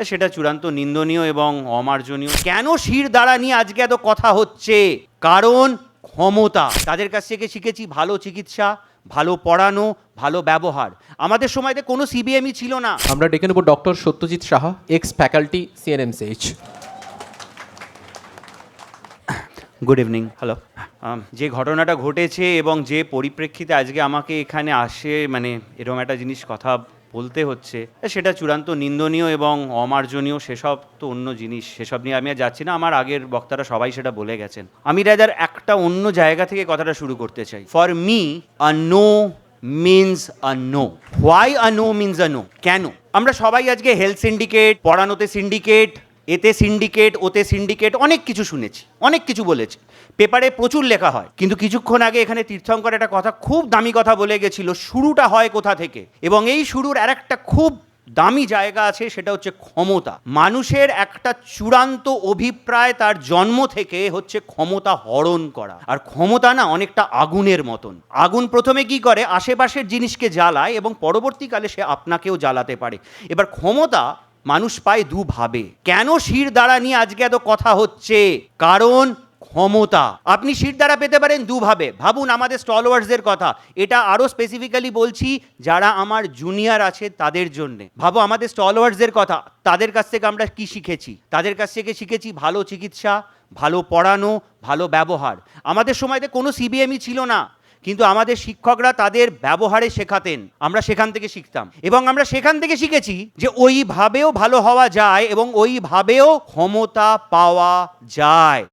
সেটা চূড়ান্ত নিন্দনীয় এবং অমার্জনীয়। কেন শিরদাঁড়া নিয়ে আজকে এত কথা হচ্ছে? কারণ ক্ষমতা। তাদের কাছ থেকে শিখেছি ভালো চিকিৎসা, ভালো পড়ানো, ভালো ব্যবহার। আমাদের সময়তে কোনো সিবিএমই ছিল না। আমরা ডেকে নেব doctor Satyajit Saha, x faculty, সিএনএমসিএইচ। Good evening. Hello. যে ঘটনাটা ঘটেছে এবং যে পরিপ্রেক্ষিতে আজকে আমাকে এখানে আসে এরকম একটা জিনিস কথা বলতে হচ্ছে, সেটা চূড়ান্ত নিন্দনীয় এবং অমার্জনীয়। সেসব তো অন্য জিনিস, সেসব নিয়ে আমি আর যাচ্ছি না। আমার আগের বক্তারা সবাই সেটা বলে গেছেন। আমি রাদার একটা অন্য জায়গা থেকে কথাটা শুরু করতে চাই। For me a no means a no. Why a no means a no? কেন? আমরা সবাই আজকে হেলথ সিন্ডিকেট, পড়ানোতে সিন্ডিকেট, এতে সিন্ডিকেট, ওতে সিন্ডিকেট, অনেক কিছু শুনেছি, অনেক কিছু বলেছি, পেপারে প্রচুর লেখা হয়। কিন্তু কিছুক্ষণ আগে এখানে তীর্থঙ্কর একটা কথা, খুব দামি কথা বলে গেছিল, শুরুটা হয় কোথা থেকে। এবং এই শুরুর আর একটা খুব দামি জায়গা আছে, সেটা হচ্ছে ক্ষমতা। মানুষের একটা চূড়ান্ত অভিপ্রায় তার জন্ম থেকে হচ্ছে ক্ষমতা হরণ করা। আর ক্ষমতা না অনেকটা আগুনের মতন। আগুন প্রথমে কি করে? আশেপাশের জিনিসকে জ্বালায় এবং পরবর্তীকালে সে আপনাকেও জ্বালাতে পারে। এবার ক্ষমতা মানুষ পায় দুভাবে। কেন শিরদাঁড়া নিয়ে আজকে এত কথা হচ্ছে? কারণ ক্ষমতা। আপনি শিরদাঁড়া পেতে পারেন দুভাবে। ভাবুন আমাদের স্টলওয়ার্সদের কথা, এটা আরও স্পেসিফিক্যালি বলছি যারা আমার জুনিয়র আছে তাদের জন্যে। ভাবো আমাদের স্টলওয়ার্সদের কথা, তাদের কাছ থেকে আমরা কি শিখেছি? তাদের কাছ থেকে শিখেছি ভালো চিকিৎসা, ভালো পড়ানো, ভালো ব্যবহার। আমাদের সময়তে কোনো সিবিএমই ছিল না, কিন্তু আমাদের শিক্ষকরা তাদের ব্যবহারে শেখাতেন, আমরা সেখান থেকে শিখতাম। এবং আমরা সেখান থেকে শিখেছি যে ওইভাবেও ভালো হওয়া যায় এবং ওইভাবেও ক্ষমতা পাওয়া যায়।